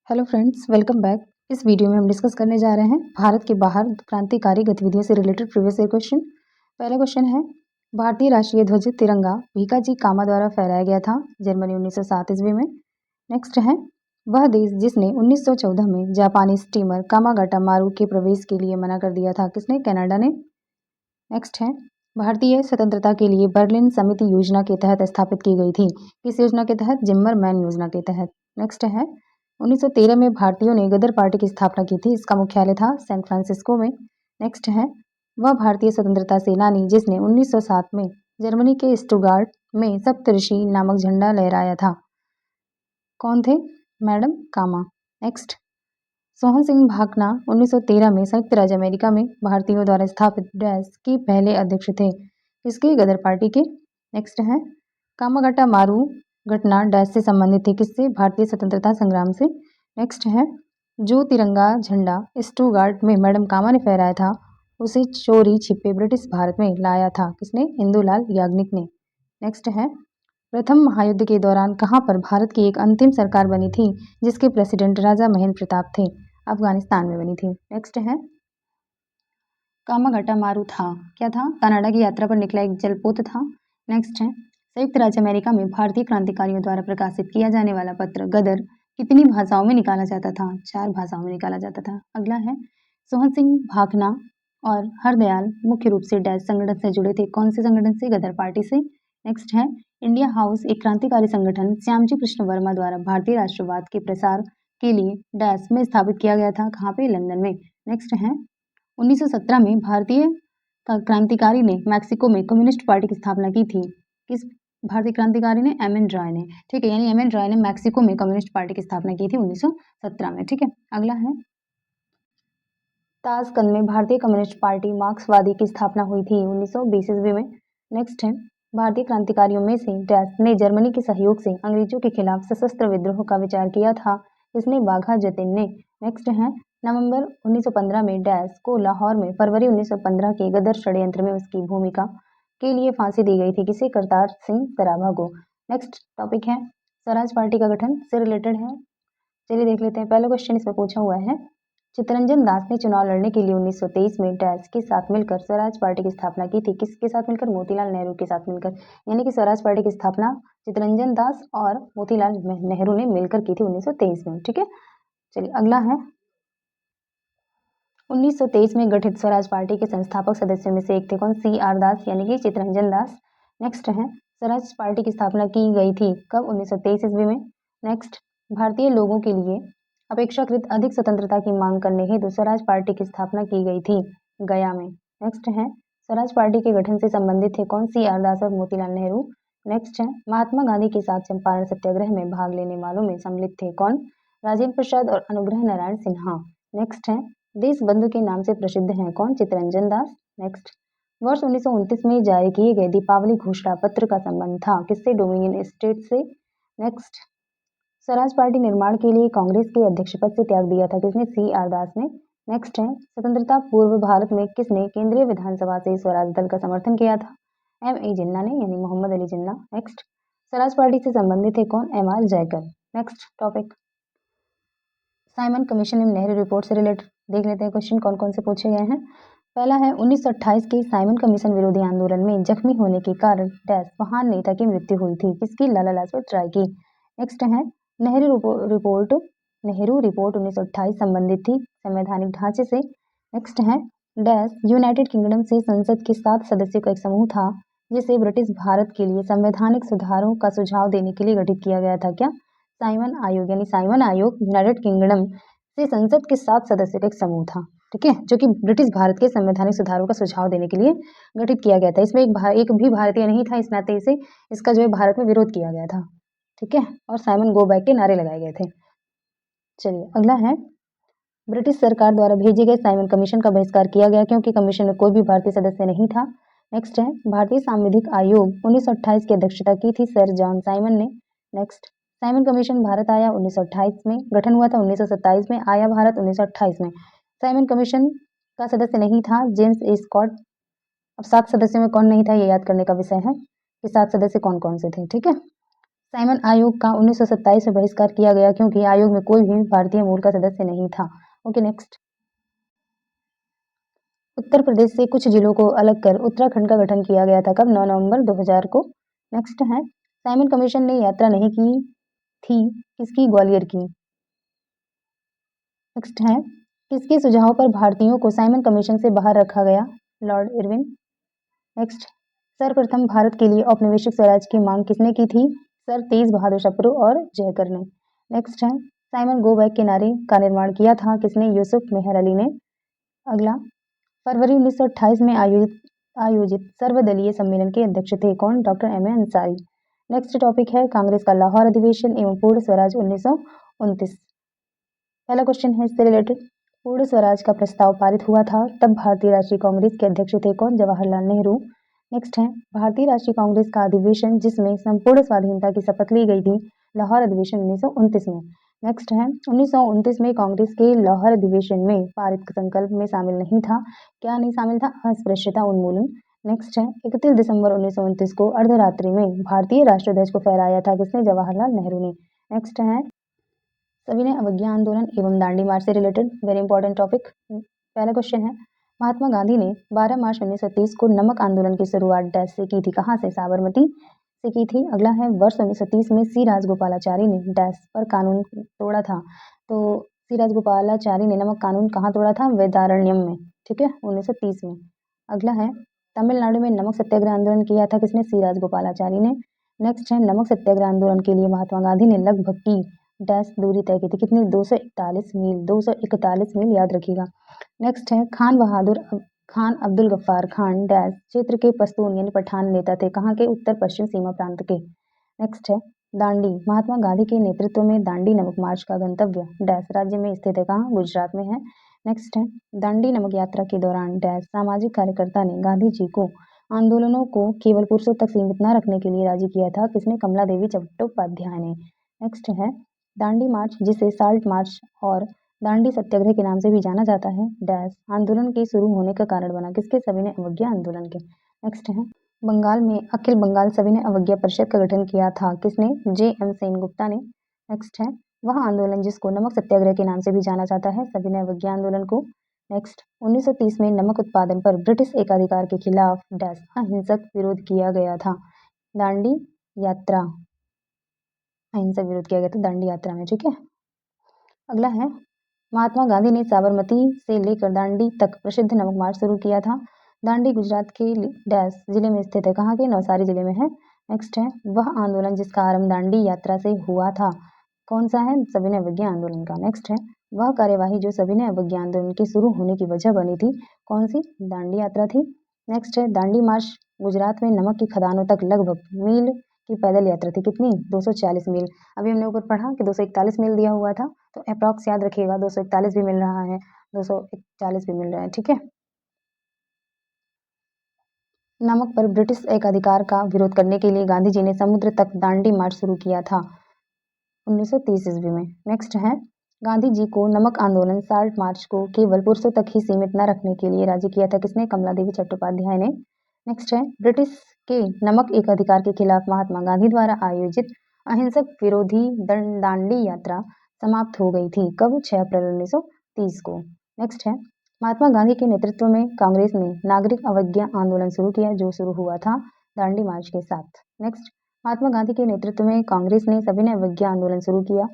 Hello friends, welcome back. इस video में हम डिस्कस करने जा रहे हैं भारत के बाहर क्रांतिकारी गतिविधियों से रिलेटेड प्रीवियस ईयर क्वेश्चन। पहला क्वेश्चन है, भारतीय राष्ट्रीय ध्वज तिरंगा भीकाजी कामा द्वारा फहराया गया था जर्मनी 1907 ईस्वी में। नेक्स्ट है, वह देश जिसने 1914 में जापानी स्टीमर कामागाटा मारू के प्रवेश के लिए मना कर दिया था, किसने? कनाडा ने। नेक्स्ट है, भारतीय स्वतंत्रता के लिए बर्लिन समिति योजना के तहत स्थापित की गई थी, किस योजना के तहत? जिम्मरमैन योजना के तहत। नेक्स्ट है, 1913 में भारतीयों ने गदर पार्टी की स्थापना की थी, इसका मुख्यालय था सैन फ्रांसिस्को में। नेक्स्ट है, वह भारतीय स्वतंत्रता सेनानी जिसने 1907 में जर्मनी के स्टुटगार्ट में सप्तऋषि नामक झंडा लहराया था, कौन थे? मैडम कामा। नेक्स्ट, सोहन सिंह भाकना 1913 में संयुक्त राज्य अमेरिका में भारतीयों द्वारा स्थापित डैश के पहले अध्यक्ष थे, किसके? गदर पार्टी के। नेक्स्ट है, कामागाटा मारू घटना डैश से संबंधित थी, किससे? भारतीय स्वतंत्रता संग्राम से। नेक्स्ट है, जो तिरंगा झंडा स्टुटगार्ट में मैडम कामा ने फहराया था उसे चोरी छिपे ब्रिटिश भारत में लाया था, किसने? इंदुलाल याग्निक ने। नेक्स्ट है, प्रथम महायुद्ध के दौरान कहाँ पर भारत की एक अंतिम सरकार बनी थी जिसके प्रेसिडेंट राजा महेंद्र प्रताप थे? अफगानिस्तान में बनी थी। नेक्स्ट है, कामागाटा मारू था, क्या था? कनाडा की यात्रा पर निकला एक जलपोत था। नेक्स्ट है, संयुक्त राज्य अमेरिका में भारतीय क्रांतिकारियों द्वारा प्रकाशित किया जाने वाला पत्र गदर कितनी भाषाओं में निकाला जाता था? 4 भाषाओं में निकाला जाता था। अगला है, सोहन सिंह भाकना और हरदयाल मुख्य रूप से डैश संगठन से जुड़े थे, कौन से संगठन से? गदर पार्टी से। नेक्स्ट है, इंडिया हाउस एक क्रांतिकारी संगठन श्यामजी कृष्ण वर्मा द्वारा भारतीय राष्ट्रवाद के प्रसार के लिए डैश में स्थापित किया गया था, कहाँ पे? लंदन में। नेक्स्ट है, 1917 में भारतीय क्रांतिकारी ने मैक्सिको में कम्युनिस्ट पार्टी की स्थापना की थी, किस भारतीय क्रांतिकारी ने? एम एन रॉय ने। ठीक है, यानी एम एन रॉय ने मैक्सिको में कम्युनिस्ट पार्टी की स्थापना की थी 1917 में। ठीक है, अगला है, ताशकंद में भारतीय कम्युनिस्ट पार्टी मार्क्सवादी की स्थापना हुई थी 1920 ईस्वी में। नेक्स्ट है, भारतीय क्रांतिकारियों में से डैश ने जर्मनी के सहयोग से अंग्रेजों के खिलाफ सशस्त्र विद्रोह का विचार किया था, इसने? बाघा जतिन ने। नेक्स्ट है, नवंबर 1915 में डैश को लाहौर में फरवरी 1915 के गदर षड्यंत्र में उसकी भूमिका के लिए फांसी दी गई थी, किसे? करतार सिंह सराभा को। नेक्स्ट टॉपिक है, स्वराज पार्टी का गठन से रिलेटेड है, चलिए देख लेते हैं। पहला क्वेश्चन इसमें पूछा हुआ है, चित्तरंजन दास ने चुनाव लड़ने के लिए 1923 में डैश के साथ मिलकर स्वराज पार्टी की स्थापना की थी, किसके साथ मिलकर? मोतीलाल नेहरू के साथ मिलकर। यानी कि स्वराज पार्टी की स्थापना चित्तरंजन दास और मोतीलाल नेहरू ने मिलकर की थी 1923 में। ठीक है, चलिए अगला है, 1923 में गठित स्वराज पार्टी के संस्थापक सदस्यों में से एक थे, कौन? सी आर दास, यानी कि चित्तरंजन दास। नेक्स्ट है, स्वराज पार्टी की स्थापना की गई थी कब? 1923 ईस्वी में। नेक्स्ट, भारतीय लोगों के लिए अपेक्षाकृत अधिक स्वतंत्रता की मांग करने हेतु स्वराज पार्टी की स्थापना की गई थी गया में। नेक्स्ट है, स्वराज पार्टी के गठन से संबंधित थे, कौन? सी आर दास और मोतीलाल नेहरू। नेक्स्ट है, महात्मा गांधी के साथ चंपारण सत्याग्रह में भाग लेने वालों में सम्मिलित थे, कौन? राजेंद्र प्रसाद और अनुग्रह नारायण सिन्हा। नेक्स्ट है, देश बंधु के नाम से प्रसिद्ध हैं, कौन? चित्तरंजन दास। नेक्स्ट, वर्ष 1929 में जारी किए गए दीपावली घोषणा पत्र का संबंध था, किससे? डोमिनियन स्टेट से। नेक्स्ट, स्वराज पार्टी निर्माण के लिए कांग्रेस के अध्यक्ष पद से त्याग दिया था, किसने? सी आर दास ने। नेक्स्ट है, स्वतंत्रता पूर्व भारत में किसने केंद्रीय विधानसभा से स्वराज दल का समर्थन किया था? एम ए जिन्ना ने, यानी मोहम्मद अली जिन्ना। नेक्स्ट, स्वराज पार्टी से संबंधित है, कौन? M R Jayakar. Next topic, Simon Commission एवं नेहरू रिपोर्ट से रिलेटेड देख लेते हैं क्वेश्चन कौन कौन से पूछे गए हैं। पहला है, 1928 के साइमन कमीशन विरोधी आंदोलन में जख्मी होने के कारण डैश महान नेता की मृत्यु हुई थी, किसकी? लाला लाजपत राय की। नेक्स्ट है, नेहरू रिपोर्ट 1928 संबंधित थी संवैधानिक ढांचे से। नेक्स्ट है, डैश यूनाइटेड किंगडम से संसद के 7 सदस्यों का एक समूह था जिसे ब्रिटिश भारत के लिए संवैधानिक सुधारों का सुझाव देने के लिए गठित किया गया था, क्या? साइमन आयोग, यानी साइमन आयोग यूनाइटेड किंगडम से संसद के 7 सदस्यों का एक समूह था, ठीक है, जो कि ब्रिटिश भारत के संवैधानिक सुधारों का सुझाव देने के लिए गठित किया गया था। इसमें एक भी भारतीय नहीं था, इस नाते से इसका जो है भारत में विरोध किया गया था, ठीक है, और साइमन गो बैक के नारे लगाए गए थे। चलिए अगला है, ब्रिटिश सरकार द्वारा भेजे गए साइमन कमीशन का बहिष्कार किया गया क्योंकि कमीशन में कोई भी भारतीय सदस्य नहीं था। नेक्स्ट है, भारतीय सांविधिक आयोग 1928 की अध्यक्षता की थी सर जॉन साइमन ने। नेक्स्ट, साइमन कमीशन भारत आया 1928 में, गठन हुआ था 1927 में, आया भारत 1928 में। साइमन कमीशन का सदस्य नहीं था जेम्स ए स्कॉट। अब 7 सदस्यों में कौन नहीं था, ये याद करने का विषय है कि 7 सदस्य कौन कौन से थे, ठीक है। साइमन आयोग का 1927 में बहिष्कार किया गया क्योंकि आयोग में कोई भी भारतीय मूल का सदस्य नहीं था। Okay next. उत्तर प्रदेश से कुछ जिलों को अलग कर उत्तराखंड का गठन किया गया था कब? 9 नवंबर 2000 को। नेक्स्ट है, साइमन कमीशन ने यात्रा नहीं की थी किसकी? ग्वालियर की। नेक्स्ट है, किसके सुझाव पर भारतीयों को साइमन कमीशन से बाहर रखा गया? Lord Irwin. नेक्स्ट, सर्वप्रथम भारत के लिए औपनिवेशिक स्वराज की मांग किसने की थी? सर तेज बहादुर सप्रू और जयकर ने। नेक्स्ट है, साइमन गो बैक के नारे का निर्माण किया था किसने? यूसुफ मेहर अली ने। अगला, फरवरी 1928 में आयोजित सर्वदलीय सम्मेलन के अध्यक्ष थे कौन? Doctor M A Ansari. Next topic है कांग्रेस का लाहौर अधिवेशन एवं पूर्ण स्वराज 1929। पहला क्वेश्चन है इससे रिलेटेड, पूर्ण स्वराज का प्रस्ताव पारित हुआ था तब भारतीय राष्ट्रीय कांग्रेस के अध्यक्ष थे कौन? जवाहरलाल नेहरू। नेक्स्ट है, भारतीय राष्ट्रीय कांग्रेस का अधिवेशन जिसमें संपूर्ण स्वाधीनता की शपथ ली गई थी, लाहौर अधिवेशन 1929 में। नेक्स्ट है, 1929 में कांग्रेस के लाहौर अधिवेशन में पारित संकल्प में शामिल नहीं था, क्या नहीं शामिल था? अस्पृश्यता उन्मूलन। नेक्स्ट है, 31 दिसंबर 1929 को अर्धरात्रि में भारतीय राष्ट्रीय ध्वज को फहराया था किसने? जवाहरलाल नेहरू ने। नेक्स्ट है, सभी ने अवज्ञा आंदोलन एवं दांडी मार्च से रिलेटेड वेरी इंपॉर्टेंट टॉपिक। पहला क्वेश्चन है, महात्मा गांधी ने 12 मार्च 1930 को नमक आंदोलन की शुरुआत डैश से की थी? कहाँ से? साबरमती से की थी। अगला है, वर्ष 1930 में सी राजगोपालाचारी ने डैश पर कानून तोड़ा था, तो सी राजगोपालाचारी ने नमक कानून कहाँ तोड़ा था? वेदारण्यम में, ठीक है, 1930 में। अगला है, तमिलनाडु में नमक सत्याग्रह आंदोलन किया था किसने? सी राजगोपालाचारी ने। नेक्स्ट है, नमक सत्याग्रह आंदोलन के लिए महात्मा गांधी ने लगभग की डैश दूरी तय की थी कितनी? 241 मील, 241 मील याद रखिएगा। नेक्स्ट है, खान अब्दुल गफ्फार खान डैश क्षेत्र के पश्तून यानी पठान नेता थे, कहाँ के? उत्तर पश्चिम सीमा प्रांत के। नेक्स्ट है, दांडी, महात्मा गांधी के नेतृत्व में दांडी नमक मार्च का गंतव्य डैश राज्य में स्थित है, कहाँ? गुजरात में है। नेक्स्ट है, दांडी नमक यात्रा के दौरान डैश सामाजिक कार्यकर्ता ने गांधी जी को आंदोलनों को केवल पुरुषों तक सीमित न रखने के लिए राजी किया था किसने? कमला देवी चट्टोपाध्याय ने। नेक्स्ट है, दांडी मार्च जिसे साल्ट मार्च और दांडी सत्याग्रह के नाम से भी जाना जाता है डैश आंदोलन के शुरू होने का कारण बना किसके? सविनय अवज्ञा आंदोलन के। नेक्स्ट है, बंगाल में अखिल बंगाल सविनय अवज्ञा परिषद का गठन किया था किसने? जे एम सेनगुप्ता ने। नेक्स्ट है, वह आंदोलन जिसको नमक सत्याग्रह के नाम से भी जाना जाता है सविनय अवज्ञा आंदोलन को। नेक्स्ट, 1930 में नमक उत्पादन पर ब्रिटिश एकाधिकार के खिलाफ डैश अहिंसक विरोध किया गया था, दांडी यात्रा, अहिंसक विरोध किया गया था दांडी यात्रा में, ठीक है। अगला है, महात्मा गांधी ने साबरमती से लेकर दांडी तक प्रसिद्ध नमक मार्च शुरू किया था, दांडी गुजरात के डैश जिले में स्थित है, कहाँ के? नवसारी जिले में है। नेक्स्ट है, वह आंदोलन जिसका आरंभ दांडी यात्रा से हुआ था कौन सा है? सविनय अवज्ञा आंदोलन का। नेक्स्ट है, वह कार्यवाही जो सविनय अवज्ञा आंदोलन के शुरू होने की वजह बनी थी कौन सी? दांडी यात्रा थी। नेक्स्ट है, दांडी मार्च गुजरात में नमक की खदानों तक लगभग मील की पैदल यात्रा थी कितनी? 240 मील। अभी हमने ऊपर पढ़ा कि 241 मील दिया हुआ था, तो अप्रॉक्स याद रखिएगा, 241 भी मिल रहा है, 241 भी मिल रहा है, ठीक है। नमक पर ब्रिटिश एकाधिकार का विरोध करने के लिए गांधी जी ने समुद्र तक दांडी मार्च शुरू किया था 1930 ईस्वी में। नेक्स्ट है, गांधी जी को नमक आंदोलन साल्ट मार्च को केवल पुरुषों तक ही सीमित न रखने के लिए राजी किया था किसने? कमला देवी चट्टोपाध्याय ने। नेक्स्ट है, ब्रिटिश के नमक एकाधिकार के खिलाफ महात्मा गांधी द्वारा आयोजित अहिंसक विरोधी दांडी यात्रा समाप्त हो गई थी कब? 6 अप्रैल 1930 को। नेक्स्ट है, महात्मा गांधी के नेतृत्व में कांग्रेस ने नागरिक अवज्ञा आंदोलन शुरू किया जो शुरू हुआ था दांडी मार्च के साथ। नेक्स्ट, महात्मा गांधी के नेतृत्व में कांग्रेस ने सविनय अवज्ञा आंदोलन शुरू किया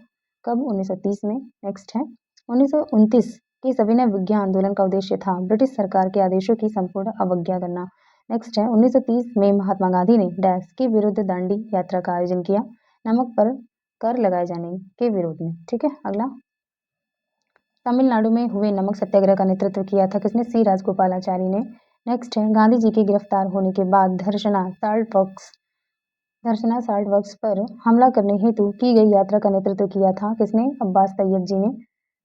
कब? 1930 में। नेक्स्ट है, 1929 के सविनय अवज्ञा आंदोलन का उद्देश्य था ब्रिटिश सरकार के आदेशों की संपूर्ण अवज्ञा करना। नेक्स्ट है, 1930 में महात्मा गांधी ने डैश के विरुद्ध दांडी यात्रा का आयोजन किया, नमक पर कर लगाए जाने के विरोध में, ठीक है। अगला, तमिलनाडु में हुए नमक सत्याग्रह का नेतृत्व किया था किसने? सी राजगोपालाचारी ने। नेक्स्ट है, गांधी जी के गिरफ्तार होने के बाद धर्षणा साल्ट वर्क्स पर हमला करने हेतु की गई यात्रा का नेतृत्व किया था किसने? अब्बास तैयब जी ने।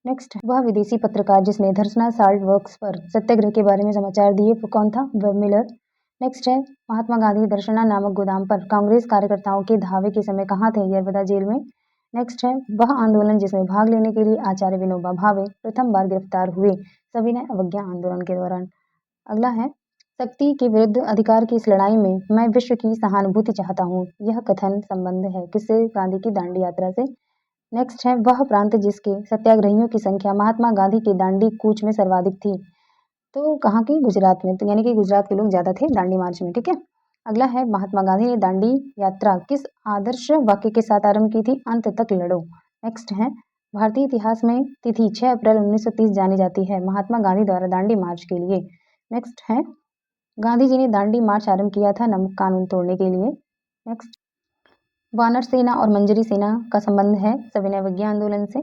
नेक्स्ट, वह विदेशी पत्रकार जिसने धर्षणा साल्ट वर्क्स पर सत्याग्रह के बारे में समाचार दिए वो कौन था? Web Miller. नेक्स्ट है, महात्मा गांधी धर्षणा नामक गोदाम पर कांग्रेस कार्यकर्ताओं के धावे के समय कहाँ थे? यरवदा जेल में। नेक्स्ट है, वह आंदोलन जिसमें भाग लेने के लिए आचार्य विनोबा भावे प्रथम बार गिरफ्तार हुए सविनय अवज्ञा आंदोलन के दौरान। अगला है, शक्ति के विरुद्ध अधिकार की इस लड़ाई में मैं विश्व की सहानुभूति चाहता हूँ। यह कथन संबंध है किससे? गांधी की दांडी यात्रा से। नेक्स्ट है, वह प्रांत जिसके सत्याग्रहियों की संख्या महात्मा गांधी के दांडी कूच में सर्वाधिक थी। तो कहाँ की? गुजरात में। तो यानी कि गुजरात के लोग ज्यादा थे दांडी मार्च में। ठीक है। अगला है, महात्मा गांधी ने दांडी यात्रा किस आदर्श वाक्य के साथ आरंभ की थी? अंत तक लड़ो। नेक्स्ट है, भारतीय इतिहास में तिथि 6 अप्रैल 1930 जानी जाती है महात्मा गांधी द्वारा दांडी मार्च के लिए। नेक्स्ट है, गांधी जी ने दांडी मार्च आरंभ किया था नमक कानून तोड़ने के लिए। नेक्स्ट, वानर सेना और मंजरी सेना का संबंध है सविनय अवज्ञा आंदोलन से।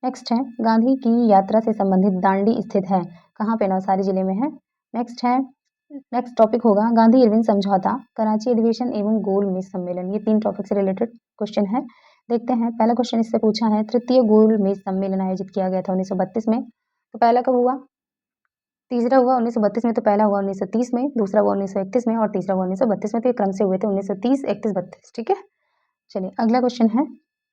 नेक्स्ट है, गांधी की यात्रा से संबंधित दांडी स्थित है कहाँ पे? नवसारी जिले में है। नेक्स्ट है, नेक्स्ट टॉपिक होगा गांधी इरविन समझौता, कराची अधिवेशन एवं गोल मेज सम्मेलन। ये 3 टॉपिक से रिलेटेड क्वेश्चन है। देखते हैं। पहला क्वेश्चन इससे पूछा है, तृतीय गोल मेज सम्मेलन आयोजित किया गया था 1932 में। तो पहला कब हुआ? तीसरा हुआ 1932 में। तो पहला हुआ 1930 में, दूसरा हुआ 1931 में और तीसरा हुआ 1932 में। तो ये क्रम से हुए थे 1930, 31, 32। ठीक है। चलिए अगला क्वेश्चन है,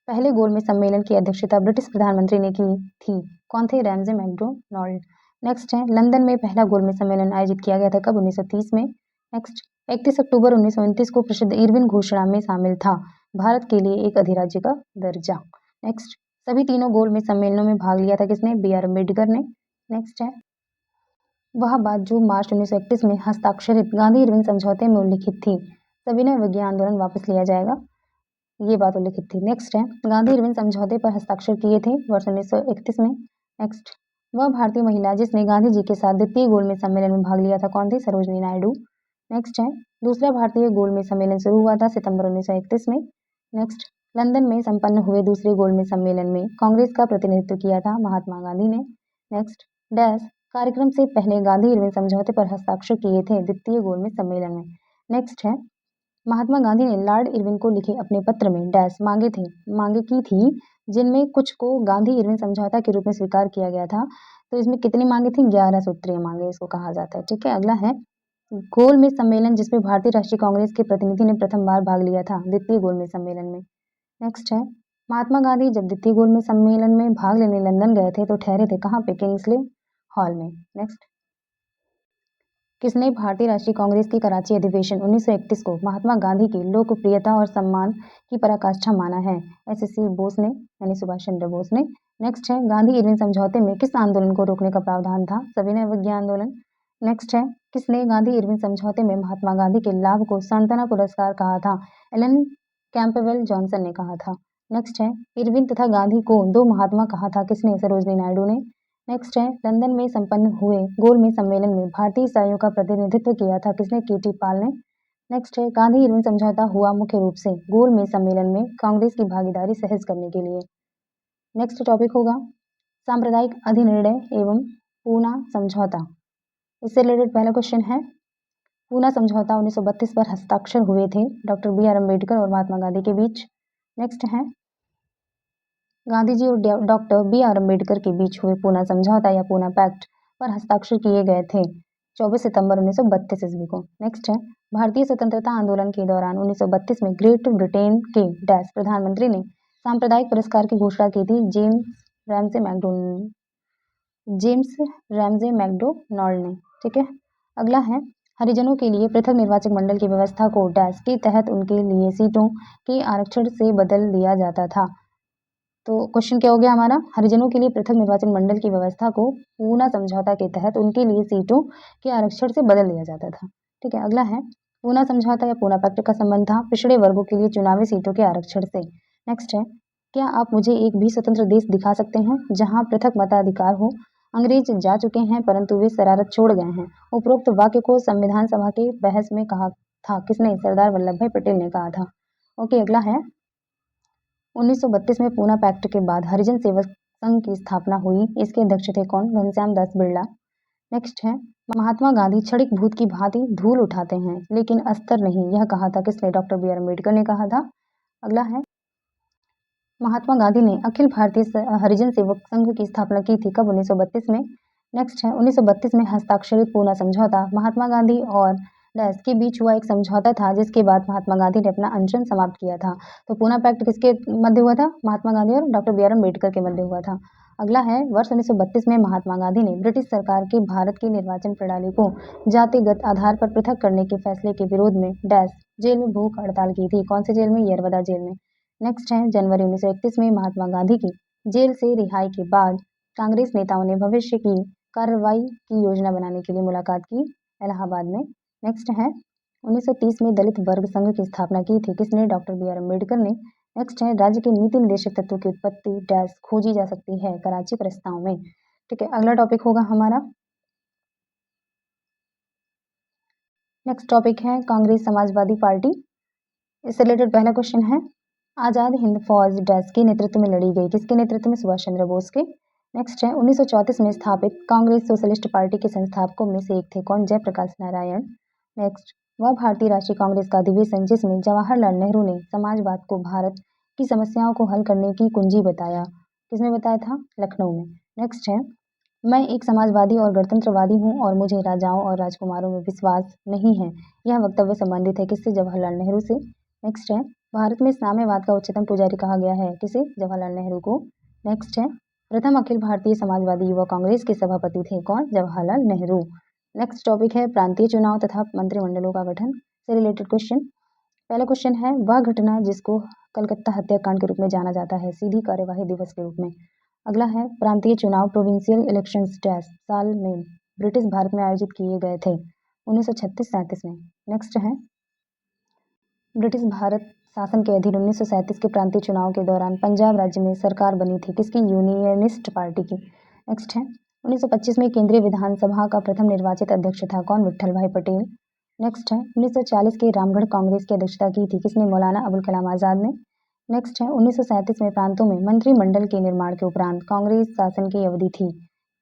पहले गोल मेज सम्मेलन की अध्यक्षता ब्रिटिश प्रधानमंत्री ने की थी। कौन थे? Ramsay MacDonald. नेक्स्ट है, लंदन में पहला गोल मेज सम्मेलन आयोजित किया गया था कब? 1930 में। नेक्स्ट, 31 अक्टूबर 1929 को प्रसिद्ध इरविन घोषणा में शामिल था भारत के लिए एक अधिराज्य का दर्जा। नेक्स्ट, सभी तीनों गोल मेज सम्मेलनों में भाग लिया था किसने? B.R. अम्बेडकर ने। नेक्स्ट है, वह बात जो मार्च 1931 में हस्ताक्षरित गांधी इरविन समझौते में उल्लिखित थी, सविनय अवज्ञा आंदोलन वापस लिया जाएगा, ये बात उल्लिखित थी। नेक्स्ट है, गांधी इरविन समझौते पर हस्ताक्षर किए थे वर्ष 1931 में। नेक्स्ट, वह भारतीय महिला जिसने गांधी जी के साथ द्वितीय गोल मेज सम्मेलन में भाग लिया था कौन थी? सरोजनी नायडू। नेक्स्ट है, दूसरा भारतीय गोल मेज सम्मेलन शुरू हुआ था सितंबर 1931 में। नेक्स्ट, लंदन में संपन्न हुए दूसरे गोल मेज सम्मेलन में कांग्रेस का प्रतिनिधित्व किया था महात्मा गांधी ने। नेक्स्ट, डैश कार्यक्रम से पहले गांधी इरविन समझौते पर हस्ताक्षर किए थे द्वितीय गोल मेज सम्मेलन में। नेक्स्ट है, महात्मा गांधी ने लॉर्ड इरविन को लिखे अपने पत्र में डैश मांगे की थी, जिनमें कुछ को गांधी इरविन समझौता के रूप में स्वीकार किया गया था। तो इसमें कितनी मांगे थी? 11 सूत्रीय मांगे इसको कहा जाता है। ठीक है। अगला है, गोल मेज सम्मेलन जिसमें भारतीय राष्ट्रीय कांग्रेस के प्रतिनिधि ने प्रथम बार भाग लिया था द्वितीय गोल मेज सम्मेलन में। नेक्स्ट है, महात्मा गांधी जब द्वितीय गोल मेज सम्मेलन में भाग लेने लंदन गए थे तो ठहरे थे कहाँ पे? किंग्सले हॉल में। नेक्स्ट, किसने भारतीय राष्ट्रीय कांग्रेस की कराची अधिवेशन 1931 को महात्मा गांधी की लोकप्रियता और सम्मान की पराकाष्ठा माना है? SSC बोस ने, यानी सुभाष चंद्र बोस ने। नेक्स्ट है, गांधी इरविन समझौते में किस आंदोलन को रोकने का प्रावधान था? सविनय अवज्ञा आंदोलन। नेक्स्ट है, किसने गांधी इरविन समझौते में महात्मा गांधी के लाभ को सांत्वना पुरस्कार कहा था? एलन कैंपबेल जॉनसन ने कहा था। नेक्स्ट है, इरविन तथा गांधी को दो महात्मा कहा था किसने? सरोजनी नायडू ने। नेक्स्ट है, लंदन में संपन्न हुए गोल मेज सम्मेलन में भारतीय इसाइयों का प्रतिनिधित्व किया था किसने? KT पाल ने। नेक्स्ट है, गांधी इरविन समझौता हुआ मुख्य रूप से गोल मेज सम्मेलन में कांग्रेस की भागीदारी सहज करने के लिए। नेक्स्ट टॉपिक होगा सांप्रदायिक अधिनिर्णय एवं पूना समझौता। इससे रिलेटेड पहला क्वेश्चन है, पूना समझौता 1932 पर हस्ताक्षर हुए थे डॉक्टर B.R. अम्बेडकर और महात्मा गांधी के बीच। नेक्स्ट है, गांधी जी और डॉक्टर B.R. अम्बेडकर के बीच हुए पूना समझौता या पूना पैक्ट पर हस्ताक्षर किए गए थे 24 सितंबर 1932 ईस्वी को। नेक्स्ट है, भारतीय स्वतंत्रता आंदोलन के दौरान 1932 में ग्रेट ब्रिटेन के डैश प्रधानमंत्री ने सांप्रदायिक पुरस्कार की घोषणा की थी? जेम्स रैमजे मैकडोनाल्ड ने। ठीक है। अगला है, हरिजनों के लिए पृथक निर्वाचक मंडल की व्यवस्था को डैश के तहत उनके लिए सीटों के आरक्षण से बदल दिया जाता था। तो क्वेश्चन क्या हो गया हमारा? हरिजनों के लिए पृथक निर्वाचन मंडल की व्यवस्था को पूना समझौता के तहत उनके लिए सीटों के आरक्षण से बदल दिया जाता था। ठीक है। अगला है, पूना समझौता या पूना पैक्ट का संबंध था पिछड़े वर्गों के लिए चुनावी सीटों के आरक्षण से। नेक्स्ट है, क्या आप मुझे एक भी स्वतंत्र देश दिखा सकते हैं जहां पृथक मताधिकार हो? अंग्रेज जा चुके हैं परंतु वे शरारत छोड़ गए हैं। उपरोक्त वाक्य को संविधान सभा के बहस में कहा था किसने? सरदार वल्लभ भाई पटेल ने कहा था। ओके। अगला है, 1932 में पूना पैक्ट के बाद हरिजन सेवक संघ की स्थापना हुई। इसके अध्यक्ष थे कौन? घनश्याम दास बिरला। नेक्स्ट है, महात्मा गांधी क्षणिक भूत की भांति धूल उठाते हैं लेकिन अस्तर नहीं, यह कहा था किसने? Doctor B.R. अम्बेडकर ने कहा था। अगला है, महात्मा गांधी ने अखिल भारतीय हरिजन सेवक संघ की स्थापना की थी कब? 1932 में। नेक्स्ट है, 1932 में हस्ताक्षरित पूना समझौता महात्मा गांधी और डैश के बीच हुआ एक समझौता था जिसके बाद महात्मा गांधी ने अपना अनशन समाप्त किया था। तो पूना पैक्ट किसके मध्य हुआ था? महात्मा गांधी और डॉक्टर बी आर अम्बेडकर के मध्य हुआ था। अगला है, वर्ष 1932 में महात्मा गांधी ने ब्रिटिश सरकार की भारत की निर्वाचन प्रणाली को जातिगत आधार पर पृथक करने के फैसले के विरोध में डैश जेल में भूख हड़ताल की थी। कौन से जेल में? यरवदा जेल में। नेक्स्ट है, जनवरी 1931 में महात्मा गांधी की जेल से रिहाई के बाद कांग्रेस नेताओं ने भविष्य की कार्रवाई की योजना बनाने के लिए मुलाकात की इलाहाबाद में। नेक्स्ट है, 1930 में दलित वर्ग संघ की स्थापना की थी। किसने? डॉक्टर बी आर अम्बेडकर ने। नेक्स्ट है, राज्य के नीति निदेशक तत्व की उत्पत्ति डैश खोजी जा सकती है कराची प्रस्ताव में। ठीक है, अगला टॉपिक होगा हमारा, नेक्स्ट टॉपिक है कांग्रेस समाजवादी पार्टी। इससे रिलेटेड पहला क्वेश्चन है, आजाद हिंद फौज डैश के नेतृत्व में लड़ी गई। किसके नेतृत्व में? सुभाष चंद्र बोस के। नेक्स्ट है, 1934 में स्थापित कांग्रेस सोशलिस्ट पार्टी के संस्थापकों में से एक थे। कौन? जयप्रकाश नारायण। नेक्स्ट, वह भारतीय राष्ट्रीय कांग्रेस का अधिवेशन जिसमें जवाहरलाल नेहरू ने समाजवाद को भारत की समस्याओं को हल करने की कुंजी बताया। किसने बताया था? लखनऊ में। नेक्स्ट है, मैं एक समाजवादी और गणतंत्रवादी हूँ और मुझे राजाओं और राजकुमारों में विश्वास नहीं है। यह वक्तव्य संबंधित है किससे? जवाहरलाल नेहरू से। नेक्स्ट है, भारत में साम्यवाद का उच्चतम पुजारी कहा गया है। किसे? जवाहरलाल नेहरू को। नेक्स्ट है, प्रथम अखिल भारतीय समाजवादी युवा कांग्रेस के सभापति थे। कौन? जवाहरलाल नेहरू। नेक्स्ट टॉपिक है प्रांतीय चुनाव तथा मंत्रिमंडलों का गठन से रिलेटेड क्वेश्चन। पहला क्वेश्चन है, वह घटना जिसको कलकत्ता हत्याकांड के रूप में जाना जाता है सीधी कार्यवाही दिवस के रूप में। अगला है, प्रांतीय चुनाव प्रोविंशियल इलेक्शंस डैश साल में ब्रिटिश भारत में आयोजित किए गए थे। 1936-37 में। नेक्स्ट है, ब्रिटिश भारत शासन के अधीन 1937 के प्रांतीय चुनाव के दौरान पंजाब राज्य में सरकार बनी थी। किसकी? यूनियनिस्ट पार्टी की। नेक्स्ट है, 1925 में केंद्रीय विधानसभा का प्रथम निर्वाचित अध्यक्ष था। कौन? विट्ठल भाई पटेल। नेक्स्ट है, 1940 के रामगढ़ कांग्रेस की अध्यक्षता की थी। किसने? मौलाना अबुल कलाम आजाद ने। नेक्स्ट है, 1937 में प्रांतों में मंत्रिमंडल के निर्माण के उपरांत कांग्रेस शासन की अवधि थी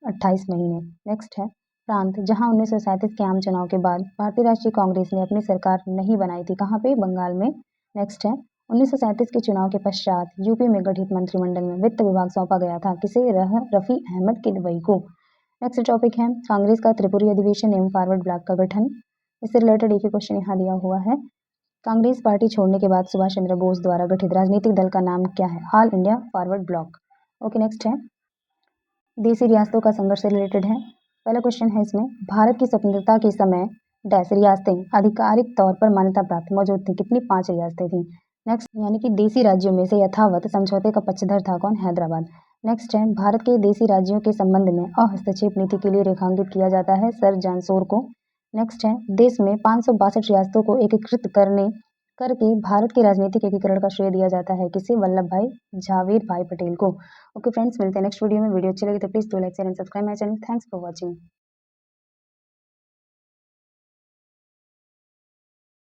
28 महीने। नेक्स्ट है, प्रांत जहां 1937 के आम चुनाव के बाद भारतीय राष्ट्रीय कांग्रेस ने अपनी सरकार नहीं बनाई थी। कहां पे? बंगाल में। नेक्स्ट है, 1937 के चुनाव के पश्चात यूपी में गठित मंत्रिमंडल में वित्त विभाग सौंपा गया था। किसे? रफी अहमद किदवई को। नेक्स्ट टॉपिक है कांग्रेस का त्रिपुरी अधिवेशन एवं फॉरवर्ड ब्लॉक का गठन। इससे रिलेटेड एक ही क्वेश्चन यहाँ दिया हुआ है, कांग्रेस पार्टी छोड़ने के बाद सुभाष चंद्र बोस द्वारा गठित राजनीतिक दल का नाम क्या है? All India forward block. Okay, next है देसी रियासतों का संघर्ष से रिलेटेड है। पहला क्वेश्चन है इसमें, भारत की स्वतंत्रता के समय डैश रियासतें आधिकारिक तौर पर मान्यता प्राप्त मौजूद थी। कितनी? 5 रियासतें थी। नेक्स्ट, यानी कि देसी राज्यों में से यथावत समझौते का पक्षधर था। कौन? हैदराबाद। नेक्स्ट है, भारत के देसी राज्यों के संबंध में अहस्तक्षेप नीति के लिए रेखांकित किया जाता है सर जॉन शोर को। नेक्स्ट है, देश में 562 रियासतों को एकीकृत करके भारत के राजनीतिक एकीकरण का श्रेय दिया जाता है किसे? वल्लभ भाई झावेर भाई पटेल को। ओके फ्रेंड्स, मिलते हैं नेक्स्ट वीडियो में। वीडियो अच्छी लगी तो please do like share and subscribe my channel. Thanks for watching.